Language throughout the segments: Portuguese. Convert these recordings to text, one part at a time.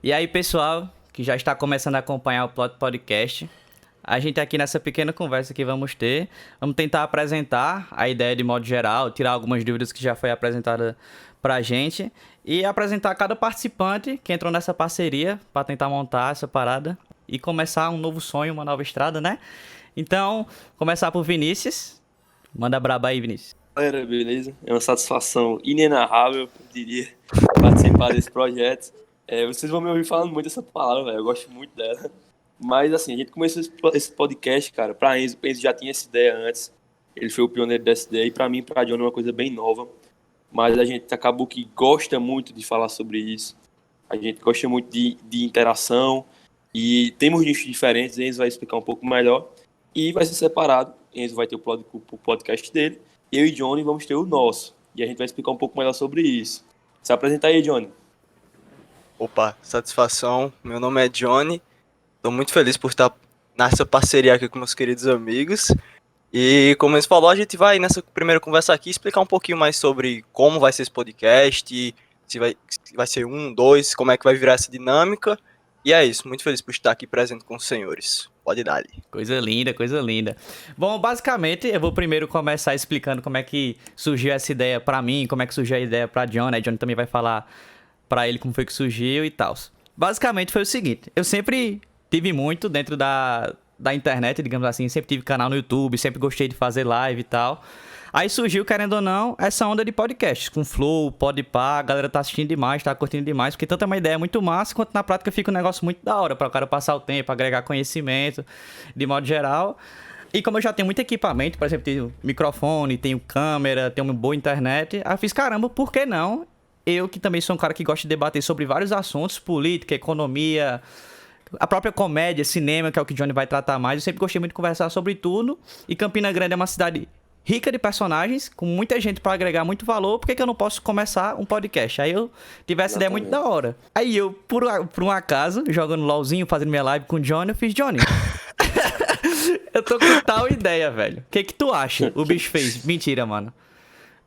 E aí, pessoal, que já está começando a acompanhar o Plot Podcast, a gente aqui nessa pequena conversa que vamos ter, vamos tentar apresentar a ideia de modo geral, tirar algumas dúvidas que já foi apresentada pra gente e apresentar cada participante que entrou nessa parceria para tentar montar essa parada e começar um novo sonho, uma nova estrada, né? Então, começar por Vinícius. Manda braba aí, Vinícius. Galera, beleza? É uma satisfação inenarrável, eu diria, participar desse projeto. Vocês vão me ouvir falando muito essa palavra, velho. Eu gosto muito dela. Mas, assim, a gente começou esse podcast, cara, pra Enzo. O Enzo já tinha essa ideia antes. Ele foi o pioneiro dessa ideia. E pra mim, pra Johnny, é uma coisa bem nova. Mas a gente acabou que gosta muito de falar sobre isso. A gente gosta muito de interação. E temos nichos diferentes. Enzo vai explicar um pouco melhor. E vai ser separado. Enzo vai ter o podcast dele. Eu e Johnny vamos ter o nosso. E a gente vai explicar um pouco melhor sobre isso. Se apresenta aí, Johnny. Opa, satisfação. Meu nome é Johnny. Estou muito feliz por estar nessa parceria aqui com meus queridos amigos. E como eles falou, a gente vai nessa primeira conversa aqui explicar um pouquinho mais sobre como vai ser esse podcast, se vai ser 1, 2, como é que vai virar essa dinâmica. E é isso, muito feliz por estar aqui presente com os senhores. Pode dar ali. Coisa linda, coisa linda. Bom, basicamente, eu vou primeiro começar explicando como é que surgiu essa ideia pra mim, como é que surgiu a ideia pra Johnny, né? Johnny também vai falar pra ele como foi que surgiu e tal. Basicamente foi o seguinte, eu sempre tive muito dentro da internet, digamos assim, sempre tive canal no YouTube, sempre gostei de fazer live e tal. Aí surgiu, querendo ou não, essa onda de podcasts, com Flow, Podpah, a galera tá assistindo demais, tá curtindo demais, porque tanto é uma ideia muito massa, quanto na prática fica um negócio muito da hora, para o cara passar o tempo, agregar conhecimento, de modo geral. E como eu já tenho muito equipamento, por exemplo, tenho microfone, tenho câmera, tenho uma boa internet, aí eu fiz, caramba, por que não? Eu, que também sou um cara que gosta de debater sobre vários assuntos, política, economia, a própria comédia, cinema, que é o que o Johnny vai tratar mais, eu sempre gostei muito de conversar sobre tudo, e Campina Grande é uma cidade rica de personagens, com muita gente pra agregar muito valor, por que eu não posso começar um podcast? Aí eu tive essa ideia muito da hora. Aí eu, por um acaso, jogando LOLzinho, fazendo minha live com o Johnny, eu fiz, Johnny, eu tô com tal ideia, velho. O que tu acha? O bicho fez. Mentira, mano.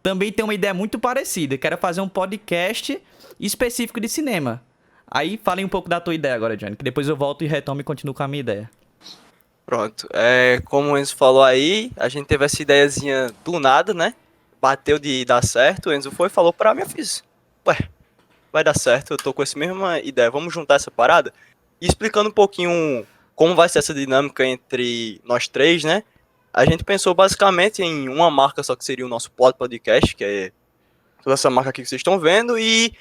Também tem uma ideia muito parecida, que era fazer um podcast específico de cinema. Aí falei um pouco da tua ideia agora, Johnny, que depois eu volto e retomo e continuo com a minha ideia. Pronto, como o Enzo falou aí, a gente teve essa ideiazinha do nada, né? Bateu de dar certo, o Enzo foi e falou pra mim, eu fiz, ué, vai dar certo, eu tô com essa mesma ideia, vamos juntar essa parada? E explicando um pouquinho como vai ser essa dinâmica entre nós três, né? A gente pensou basicamente em uma marca só que seria o nosso podcast, que é toda essa marca aqui que vocês estão vendo, e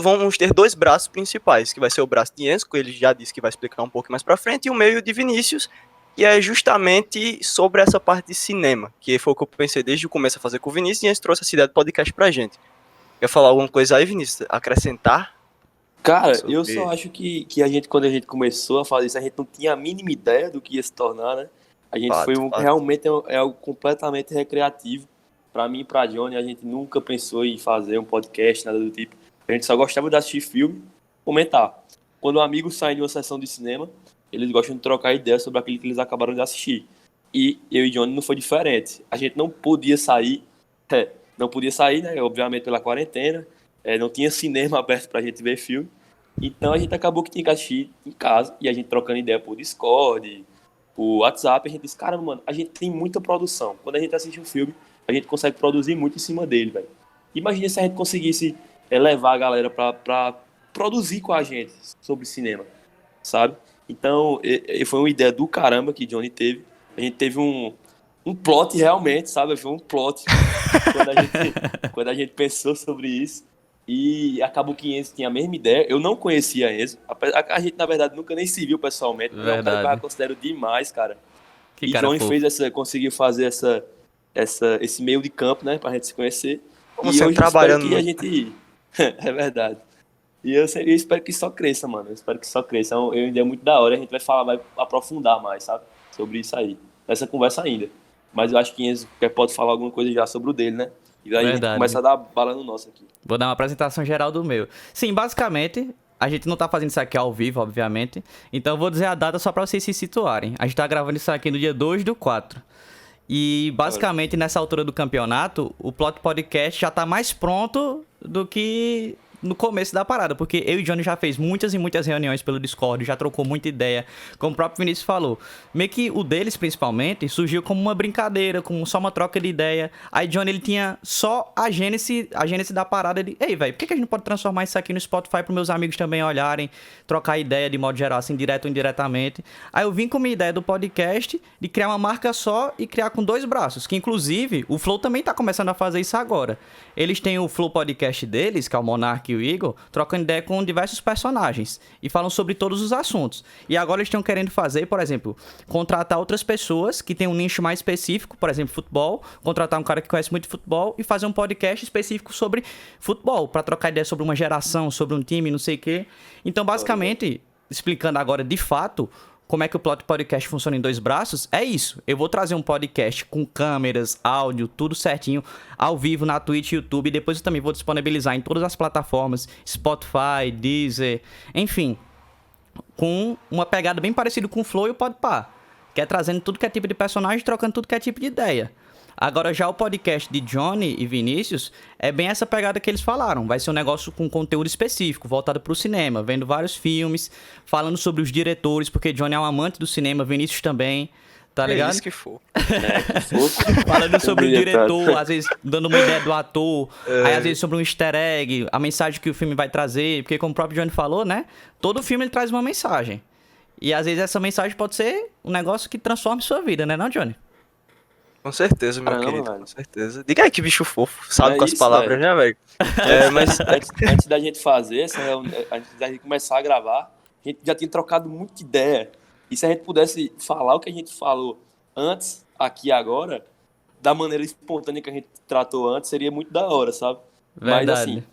vamos ter 2 braços principais, que vai ser o braço de Enzo, que ele já disse que vai explicar um pouco mais pra frente, e o meio de Vinícius, que é justamente sobre essa parte de cinema, que foi o que eu pensei desde o começo a fazer com o Vinícius, e Enzo trouxe essa ideia do podcast pra gente. Quer falar alguma coisa aí, Vinícius? Acrescentar? Cara, eu só acho que quando a gente começou a fazer isso, a gente não tinha a mínima ideia do que ia se tornar, né? A gente realmente é algo completamente recreativo. Pra mim e pra Johnny, a gente nunca pensou em fazer um podcast, nada do tipo. A gente só gostava de assistir filme, comentar. Quando um amigo sai de uma sessão de cinema, eles gostam de trocar ideias sobre aquilo que eles acabaram de assistir. E eu e Johnny não foi diferente. A gente não podia sair, né? Obviamente pela quarentena. Não tinha cinema aberto pra gente ver filme. Então a gente acabou que tinha que assistir em casa. E a gente trocando ideia por Discord, por WhatsApp. A gente disse, caramba, mano, a gente tem muita produção. Quando a gente assiste um filme, a gente consegue produzir muito em cima dele, velho. Imagina se a gente conseguisse levar a galera pra produzir com a gente sobre cinema, sabe? Então, foi uma ideia do caramba que Johnny teve. A gente teve um plot realmente, sabe? Foi um plot quando a gente pensou sobre isso. E acabou que Enzo tinha a mesma ideia. Eu não conhecia Enzo. A gente, na verdade, nunca nem se viu pessoalmente. Mas é um cara que eu considero demais, cara. Que cara Johnny conseguiu fazer esse meio de campo, né? Pra gente se conhecer. Como você trabalhando que a gente... É verdade. E eu espero que só cresça, mano. Eu espero que só cresça. É uma ideia muito da hora. A gente vai aprofundar mais, sabe? Sobre isso aí. Nessa conversa ainda. Mas eu acho que Enzo pode falar alguma coisa já sobre o dele, né? E aí a gente começa a dar bala no nosso aqui. Vou dar uma apresentação geral do meu. Sim, basicamente, a gente não tá fazendo isso aqui ao vivo, obviamente. Então eu vou dizer a data só pra vocês se situarem. A gente tá gravando isso aqui no dia 2/4. E basicamente nessa altura do campeonato, o Plot Podcast já tá mais pronto do que no começo da parada, porque eu e o Johnny já fez muitas e muitas reuniões pelo Discord, já trocou muita ideia, como o próprio Vinícius falou. Meio que o deles, principalmente, surgiu como uma brincadeira, como só uma troca de ideia. Aí Johnny, ele tinha só a gênese da parada de, ei, velho, por que a gente não pode transformar isso aqui no Spotify para meus amigos também olharem, trocar ideia de modo geral, assim, direto ou indiretamente. Aí eu vim com uma ideia do podcast de criar uma marca só e criar com 2 braços, que inclusive o Flow também tá começando a fazer isso agora. Eles têm o Flow Podcast deles, que é o Monark e o Igor, trocando ideia com diversos personagens e falam sobre todos os assuntos. E agora eles estão querendo fazer, por exemplo, contratar outras pessoas que têm um nicho mais específico, por exemplo, futebol, contratar um cara que conhece muito futebol e fazer um podcast específico sobre futebol, para trocar ideia sobre uma geração, sobre um time, não sei o quê. Então, basicamente, explicando agora de fato como é que o Plot Podcast funciona em 2 braços, é isso. Eu vou trazer um podcast com câmeras, áudio, tudo certinho, ao vivo na Twitch, YouTube, e depois eu também vou disponibilizar em todas as plataformas, Spotify, Deezer, enfim, com uma pegada bem parecida com o Flow e o Podpah, que é trazendo tudo que é tipo de personagem, trocando tudo que é tipo de ideia. Agora, já o podcast de Johnny e Vinícius é bem essa pegada que eles falaram. Vai ser um negócio com conteúdo específico, voltado pro cinema, vendo vários filmes, falando sobre os diretores, porque Johnny é um amante do cinema, Vinícius também, tá ligado? É isso que for. Falando sobre o diretor, às vezes dando uma ideia do ator, aí às vezes sobre um easter egg, a mensagem que o filme vai trazer, porque como o próprio Johnny falou, né? Todo filme ele traz uma mensagem. E às vezes essa mensagem pode ser um negócio que transforme sua vida, né, não, Johnny? Com certeza, meu querido, velho. Com certeza. Diga aí que bicho fofo, sabe com as palavras, né, velho? Mas antes da gente fazer essa reunião, antes da gente começar a gravar, a gente já tinha trocado muita ideia. E se a gente pudesse falar o que a gente falou antes, aqui e agora, da maneira espontânea que a gente tratou antes, seria muito da hora, sabe? Verdade. Mas assim,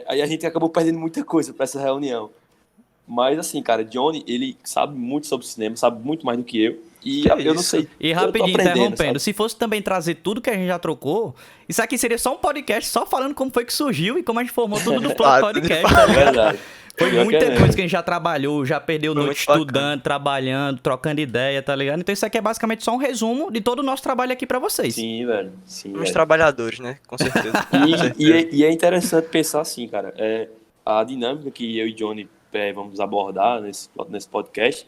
aí a gente acabou perdendo muita coisa pra essa reunião. Mas assim, cara, Johnny, ele sabe muito sobre cinema, sabe muito mais do que eu. E eu não sei. E rapidinho, interrompendo, se fosse também trazer tudo que a gente já trocou, isso aqui seria só um podcast só falando como foi que surgiu e como a gente formou tudo do podcast, tá ligado? Verdade. Foi muita coisa que a gente já trabalhou, já perdeu noite estudando, trabalhando, trocando ideia, tá ligado? Então isso aqui é basicamente só um resumo de todo o nosso trabalho aqui pra vocês. Sim, velho. Sim, Os trabalhadores, né? Com certeza. E é interessante pensar assim, cara. A dinâmica que eu e Johnny vamos abordar nesse podcast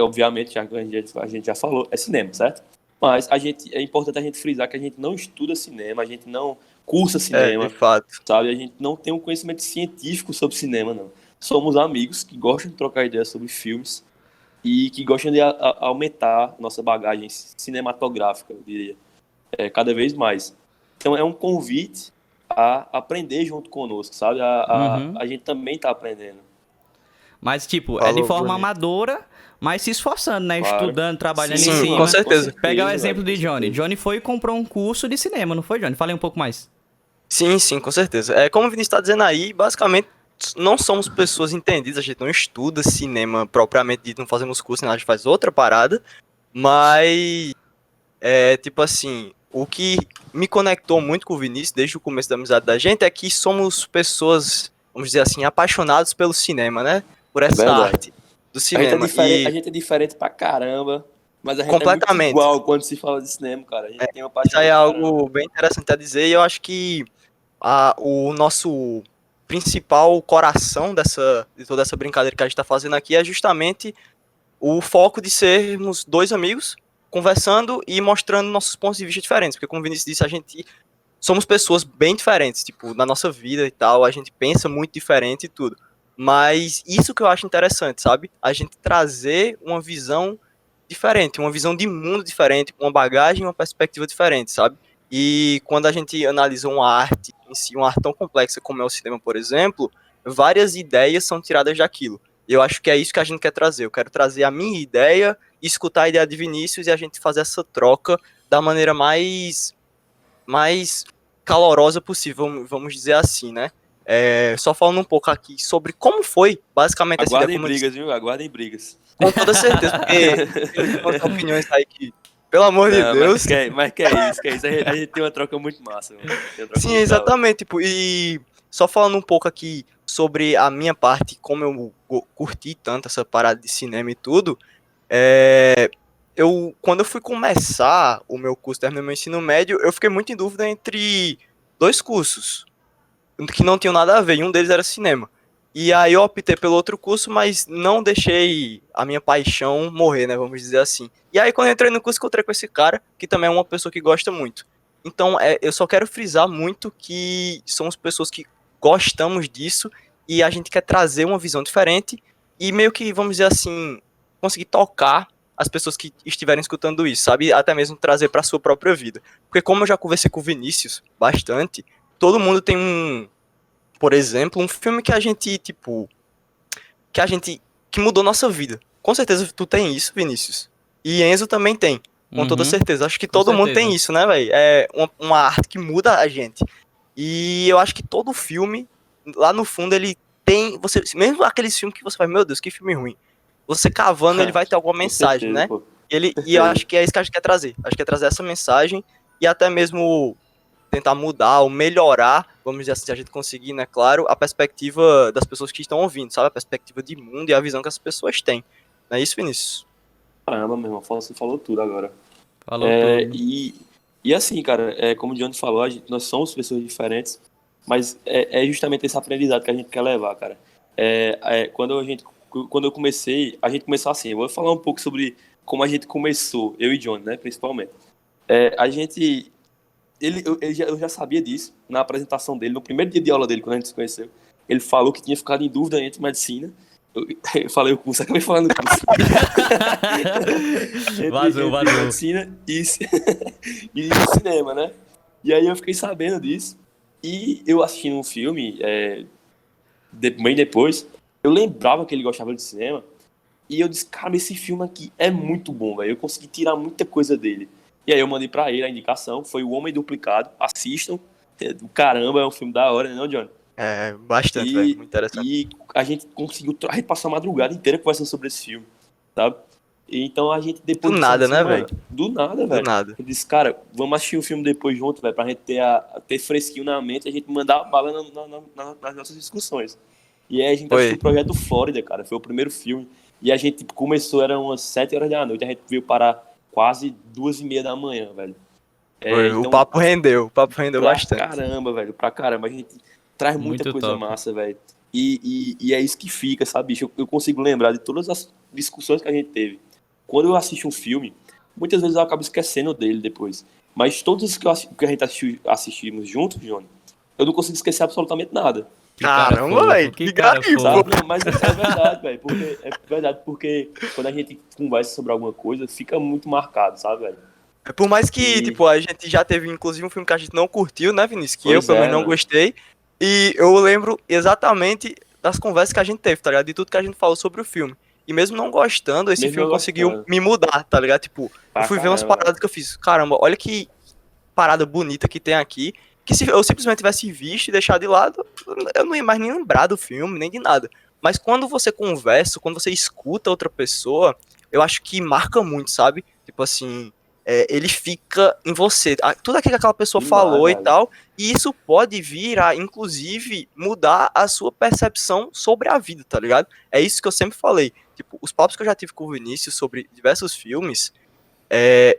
obviamente, já que a gente já falou, é cinema, certo? Mas é importante a gente frisar que a gente não estuda cinema, a gente não cursa cinema, de fato. Sabe? A gente não tem um conhecimento científico sobre cinema, não. Somos amigos que gostam de trocar ideias sobre filmes e que gostam de aumentar nossa bagagem cinematográfica, eu diria, cada vez mais. Então é um convite a aprender junto conosco, sabe? A gente também está aprendendo. Mas, tipo, é de forma amadora, mas se esforçando, né? Claro. Estudando, trabalhando em cima. Com certeza. Pega o exemplo de Johnny. Johnny foi e comprou um curso de cinema, não foi, Johnny? Fala aí um pouco mais. Sim, com certeza. Como o Vinícius está dizendo aí, basicamente, não somos pessoas entendidas, a gente não estuda cinema propriamente dito, não fazemos curso, a gente faz outra parada, mas, tipo assim, o que me conectou muito com o Vinícius desde o começo da amizade da gente é que somos pessoas, vamos dizer assim, apaixonadas pelo cinema, né? Por essa arte do cinema. A gente é diferente pra caramba, mas a gente é muito igual quando se fala de cinema, cara. A gente tem uma paixão. Isso aí é algo bem interessante a dizer, e eu acho que o nosso principal coração de toda essa brincadeira que a gente tá fazendo aqui é justamente o foco de sermos 2 amigos conversando e mostrando nossos pontos de vista diferentes, porque como o Vinícius disse, a gente somos pessoas bem diferentes, tipo, na nossa vida e tal, a gente pensa muito diferente e tudo. Mas isso que eu acho interessante, sabe? A gente trazer uma visão diferente, uma visão de mundo diferente, uma bagagem, uma perspectiva diferente, sabe? E quando a gente analisa uma arte em si, uma arte tão complexa como é o cinema, por exemplo, várias ideias são tiradas daquilo. E eu acho que é isso que a gente quer trazer. Eu quero trazer a minha ideia, escutar a ideia de Vinícius e a gente fazer essa troca da maneira mais calorosa possível, vamos dizer assim, né? Só falando um pouco aqui sobre como foi, basicamente, essa ideia. Aguardem brigas, viu? Aguardem brigas. Com toda certeza, porque tem opiniões aí que, pelo amor de Deus... Mas que é isso. A gente tem uma troca muito massa. Sim, exatamente. Tipo, e só falando um pouco aqui sobre a minha parte, como eu curti tanto essa parada de cinema e tudo, quando eu fui começar o meu curso, terminei meu ensino médio, eu fiquei muito em dúvida entre 2 cursos. que não tinham nada a ver, e um deles era cinema. E aí eu optei pelo outro curso, mas não deixei a minha paixão morrer, né, vamos dizer assim. E aí quando eu entrei no curso, encontrei com esse cara, que também é uma pessoa que gosta muito. Então, eu só quero frisar muito que somos pessoas que gostamos disso e a gente quer trazer uma visão diferente e meio que, vamos dizer assim, conseguir tocar as pessoas que estiverem escutando isso, sabe? Até mesmo trazer para sua própria vida. Porque como eu já conversei com o Vinícius bastante, todo mundo tem por exemplo, um filme que a gente, tipo, que mudou nossa vida. Com certeza tu tem isso, Vinícius. E Enzo também tem, com toda certeza. Acho que todo mundo tem isso, né, velho? É uma arte que muda a gente. E eu acho que todo filme, lá no fundo, ele tem, mesmo aqueles filmes que você faz, meu Deus, que filme ruim. Você cavando, ele vai ter alguma mensagem, certeza, né? E eu acho que é isso que a gente quer trazer. Acho que é trazer essa mensagem e até mesmo tentar mudar ou melhorar, vamos dizer assim, se a gente conseguir, né, claro, a perspectiva das pessoas que estão ouvindo, sabe? A perspectiva de mundo e a visão que as pessoas têm. Não é isso, Vinícius? Caramba, meu irmão, você falou tudo agora. Falou tudo. E assim, cara, como o Johnny falou, nós somos pessoas diferentes, mas é justamente esse aprendizado que a gente quer levar, cara. Quando eu comecei, a gente começou assim, eu vou falar um pouco sobre como a gente começou, eu e Johnny, né, principalmente. Eu já sabia disso na apresentação dele, no primeiro dia de aula dele, quando a gente se conheceu. Ele falou que tinha ficado em dúvida entre medicina. Eu falei o curso, acabei falando o curso. Vazou. Medicina e cinema, né? E aí eu fiquei sabendo disso. E eu assistindo um filme, bem depois, eu lembrava que ele gostava de cinema. E eu disse, cara, esse filme aqui é muito bom, velho. Eu consegui tirar muita coisa dele. E aí eu mandei pra ele a indicação, foi O Homem Duplicado, assistam, do caramba, é um filme da hora, não, Johnny? Bastante, velho, muito interessante. E a gente passou a madrugada inteira conversando sobre esse filme, sabe? E então a gente depois... Do nada, né, velho? Do nada, velho. Do nada. Eu disse, cara, vamos assistir o filme depois junto, velho, pra gente ter fresquinho na mente e a gente mandar bala nas nossas discussões. E aí a gente assistiu o Projeto Flórida, cara, foi o primeiro filme. E a gente começou, eram umas 7 horas da noite, a gente veio parar quase 2h30 da manhã, velho. Então, o papo rendeu bastante. Caramba, velho, pra caramba. A gente traz muita coisa top. Massa, velho. E é isso que fica, sabe, bicho? Eu consigo lembrar de todas as discussões que a gente teve. Quando eu assisto um filme, muitas vezes eu acabo esquecendo dele depois. Mas todos os que a gente assistimos juntos, Johnny, eu não consigo esquecer absolutamente nada. Caramba, velho, que garimpo. Não, mas isso é verdade, velho. Porque quando a gente conversa sobre alguma coisa, fica muito marcado, sabe, velho? Por mais que, tipo, a gente já teve, inclusive, um filme que a gente não curtiu, né, Vinícius? Que eu, pelo menos, não gostei. E eu lembro exatamente das conversas que a gente teve, tá ligado? De tudo que a gente falou sobre o filme. E mesmo não gostando, esse filme conseguiu me mudar, tá ligado? Tipo, eu fui ver umas paradas que eu fiz. Caramba, olha que parada bonita que tem aqui. Que se eu simplesmente tivesse visto e deixado de lado, eu não ia mais nem lembrar do filme, nem de nada. Mas quando você conversa, quando você escuta outra pessoa, eu acho que marca muito, sabe? Tipo assim, ele fica em você. Tudo aquilo que aquela pessoa falou e tal, e isso pode vir a, inclusive, mudar a sua percepção sobre a vida, tá ligado? É isso que eu sempre falei. Tipo, os papos que eu já tive com o Vinícius sobre diversos filmes,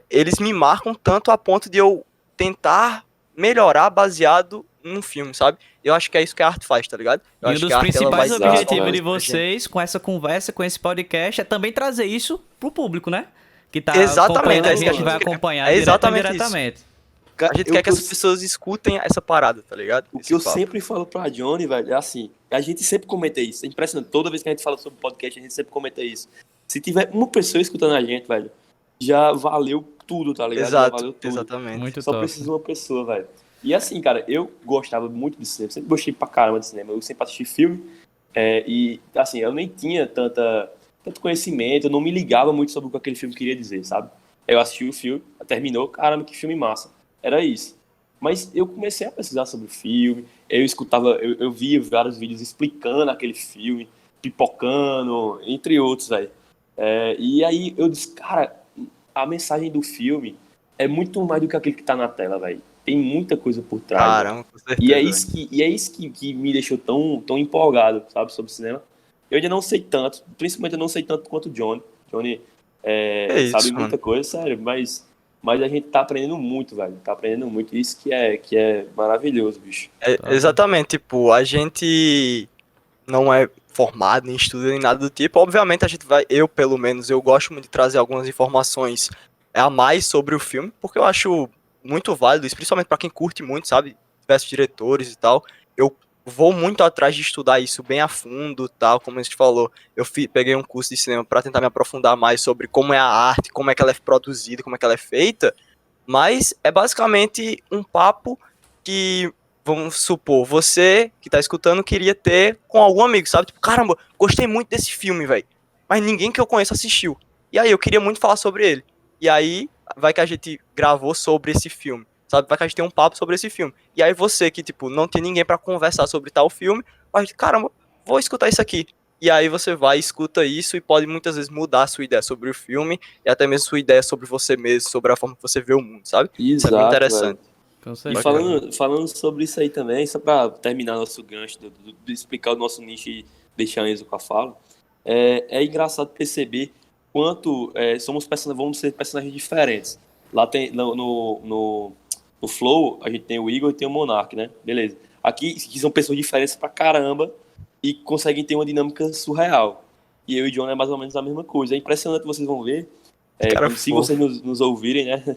eles me marcam tanto a ponto de eu tentar melhorar baseado num filme, sabe? Eu acho que é isso que a arte faz, tá ligado? E um dos principais objetivos de vocês, com essa conversa, com esse podcast, é também trazer isso pro público, né? Que tá exatamente, a gente vai acompanhar diretamente. A gente quer que as pessoas escutem essa parada, tá ligado? O que eu sempre falo pra Johnny, velho, é assim, a gente sempre comenta isso, é impressionante, toda vez que a gente fala sobre podcast, a gente sempre comenta isso. Se tiver uma pessoa escutando a gente, velho, já valeu tudo, tá ligado? Exato, já valeu tudo. Exatamente. Muito Só top. precisa de uma pessoa, velho. E assim, cara, eu gostava muito de cinema, sempre gostei pra caramba de cinema, eu sempre assisti filme, e assim, eu nem tinha tanto conhecimento, eu não me ligava muito sobre o que aquele filme queria dizer, sabe? Eu assisti o filme, terminou, caramba, que filme massa. Era isso. Mas eu comecei a pesquisar sobre o filme, eu via vários vídeos explicando aquele filme, pipocando, entre outros, velho. E aí eu disse, cara, a mensagem do filme é muito mais do que aquilo que tá na tela, velho. Tem muita coisa por trás. Caramba, com certeza. E é isso que me deixou tão empolgado, sabe, sobre o cinema. Eu ainda não sei tanto, principalmente eu não sei tanto quanto o Johnny. Johnny sabe muita coisa, sério, mas mas a gente tá aprendendo muito, velho. Tá aprendendo muito. Isso que é maravilhoso, bicho. Exatamente, tipo, a gente não é formado em estudo nem nada do tipo. Obviamente a gente vai, eu pelo menos, eu gosto muito de trazer algumas informações a mais sobre o filme, porque eu acho muito válido isso, principalmente pra quem curte muito, sabe, diversos diretores e tal. Eu vou muito atrás de estudar isso bem a fundo, tal, como a gente falou. Eu peguei um curso de cinema pra tentar me aprofundar mais sobre como é a arte, como é que ela é produzida, como é que ela é feita, mas é basicamente um papo que, vamos supor, você que tá escutando queria ter com algum amigo, sabe? Tipo, caramba, gostei muito desse filme, velho. Mas ninguém que eu conheço assistiu. E aí, eu queria muito falar sobre ele. E aí, vai que a gente gravou sobre esse filme, sabe? Vai que a gente tem um papo sobre esse filme. E aí, você que, tipo, não tem ninguém pra conversar sobre tal filme, vai, caramba, vou escutar isso aqui. E aí você vai, escuta isso e pode muitas vezes mudar a sua ideia sobre o filme e até mesmo sua ideia sobre você mesmo, sobre a forma que você vê o mundo, sabe? Isso é muito interessante. E falando sobre isso aí também, só pra terminar nosso gancho, de explicar o nosso nicho e deixar o Enzo com a fala, é engraçado perceber quanto vamos ser personagens diferentes. Lá tem, no Flow, a gente tem o Igor e tem o Monark, né? Beleza. Aqui são pessoas diferentes pra caramba e conseguem ter uma dinâmica surreal. E eu e o John é mais ou menos a mesma coisa. É impressionante, vocês vão ver. Se vocês nos ouvirem, né?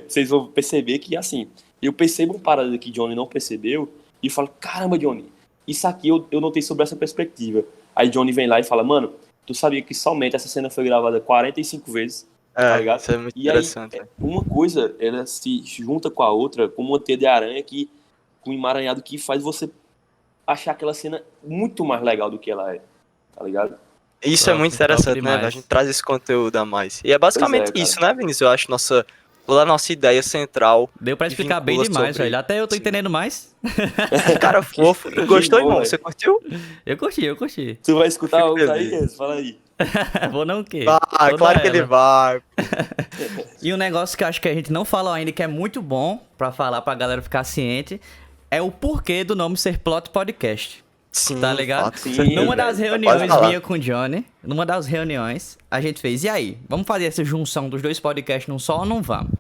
Vocês vão perceber que, assim, eu percebo uma parada que Johnny não percebeu e falo, caramba, Johnny, isso aqui eu notei sobre essa perspectiva. Aí Johnny vem lá e fala, mano, tu sabia que somente essa cena foi gravada 45 vezes? Tá ligado? Isso é muito e interessante. Aí, uma coisa, ela se junta com a outra, como uma teia de aranha com um emaranhado que faz você achar aquela cena muito mais legal do que ela é, tá ligado? Isso é muito interessante, né? A gente traz esse conteúdo a mais. E é basicamente isso, né, Vinícius? Eu acho toda a nossa ideia central. Deu pra explicar bem demais, velho. Até eu tô entendendo mais. Cara fofo. Gostou, irmão? Você curtiu? Eu curti. Tu vai escutar o aí? Fala aí. Vou não o quê? Ah, claro que ele vai. E um negócio que eu acho que a gente não falou ainda, que é muito bom pra falar pra galera ficar ciente, é o porquê do nome ser Plot Podcast. Sim, tá ligado? Sim, numa das reuniões minha com o Johnny, numa das reuniões, a gente fez, e aí? Vamos fazer essa junção dos dois podcasts num só ou não vamos?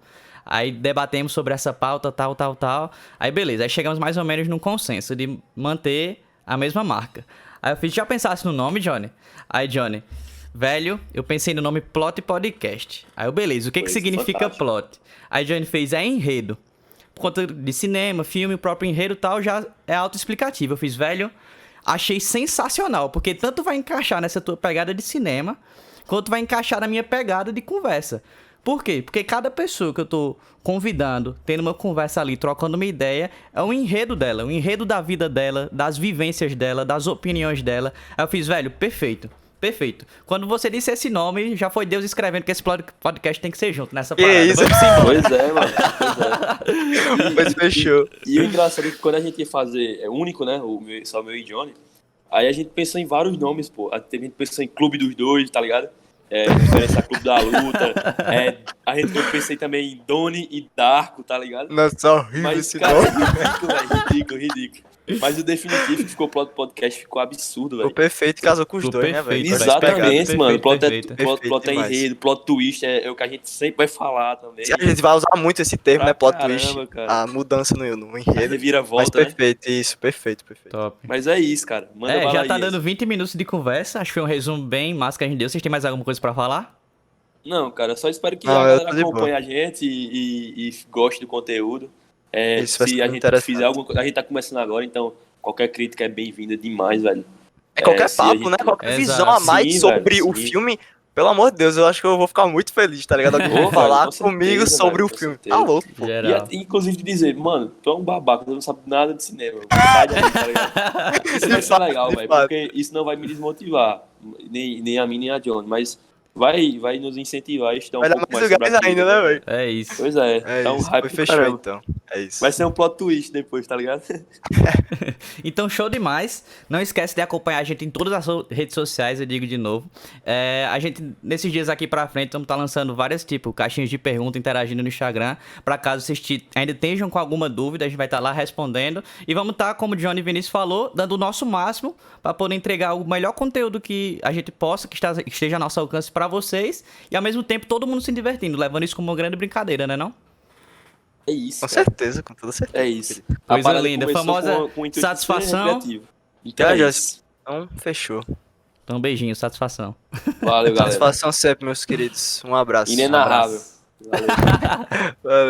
Aí debatemos sobre essa pauta, tal. Aí beleza, aí chegamos mais ou menos num consenso de manter a mesma marca. Aí eu fiz, já pensasse no nome, Johnny? Aí Johnny, velho, eu pensei no nome Plot Podcast. Aí eu, beleza, o que significa fantástico. Plot? Aí Johnny fez, é enredo. Por conta de cinema, filme, o próprio enredo e tal, já é autoexplicativo. Eu fiz, velho, achei sensacional, porque tanto vai encaixar nessa tua pegada de cinema, quanto vai encaixar na minha pegada de conversa. Por quê? Porque cada pessoa que eu tô convidando, tendo uma conversa ali, trocando uma ideia, é um enredo dela, um enredo da vida dela, das vivências dela, das opiniões dela. Aí eu fiz, velho, perfeito. Quando você disse esse nome, já foi Deus escrevendo que esse podcast tem que ser junto nessa parada. Isso? Pois é, mano. Pois fechou. E o engraçado é que quando a gente ia fazer, é único, né? Só meu e Johnny. Aí a gente pensou em vários nomes, pô. A gente pensou em Clube dos Dois, tá ligado? Diferença Clube da Luta. Eu pensei também em Donnie e Darko, tá ligado? Nossa, horrível esse cara, nome. Ridículo. Mas o definitivo que ficou o Plot Podcast ficou absurdo, velho. O perfeito casou com os dois, né, velho? Exatamente, mano. Plot é demais. enredo, plot twist é o que a gente sempre vai falar também. A gente vai usar muito esse termo, né? Plot twist. Cara. A mudança no enredo. A reviravolta, mas perfeito, né? Isso, perfeito. Top. Mas é isso, cara. Manda bala já tá aí, dando 20 minutos de conversa. Acho que foi um resumo bem massa que a gente deu. Vocês têm mais alguma coisa pra falar? Não, cara. Só espero que a galera acompanhe a gente e goste do conteúdo. Se a gente fizer alguma coisa... A gente tá começando agora, então... Qualquer crítica é bem-vinda demais, velho. Qualquer papo, né? Qualquer visão a mais sobre o filme. Pelo amor de Deus, eu acho que eu vou ficar muito feliz, tá ligado? Alguém vai falar comigo sobre o filme. Tá louco, pô. E inclusive dizer, mano, tu é um babaca, tu não sabe nada de cinema. Sai daí, tá ligado? Isso vai ser legal, velho, porque isso não vai me desmotivar. Nem a mim, nem a John. Mas vai nos incentivar a estudar um pouco mais sobre ainda, né, velho? É isso. Pois é. Então, hype fechou, então. É isso. Vai ser um plot twist depois, tá ligado? Então, show demais. Não esquece de acompanhar a gente em todas as redes sociais, eu digo de novo. A gente, nesses dias aqui pra frente, vamos estar lançando várias, caixinhas de pergunta interagindo no Instagram. Pra caso vocês ainda estejam com alguma dúvida, a gente vai estar lá respondendo. E vamos estar, como o Johnny e Vinícius falou, dando o nosso máximo pra poder entregar o melhor conteúdo que a gente possa, que esteja ao nosso alcance pra vocês. E ao mesmo tempo, todo mundo se divertindo, levando isso como uma grande brincadeira, né não? É isso. Com certeza, com toda certeza. É isso. Coisa linda, famosa satisfação. Então, é já, isso. então, fechou. Então, um beijinho, satisfação. Valeu, galera. Satisfação sempre, meus queridos. Um abraço. Inenarrável. Valeu. Valeu.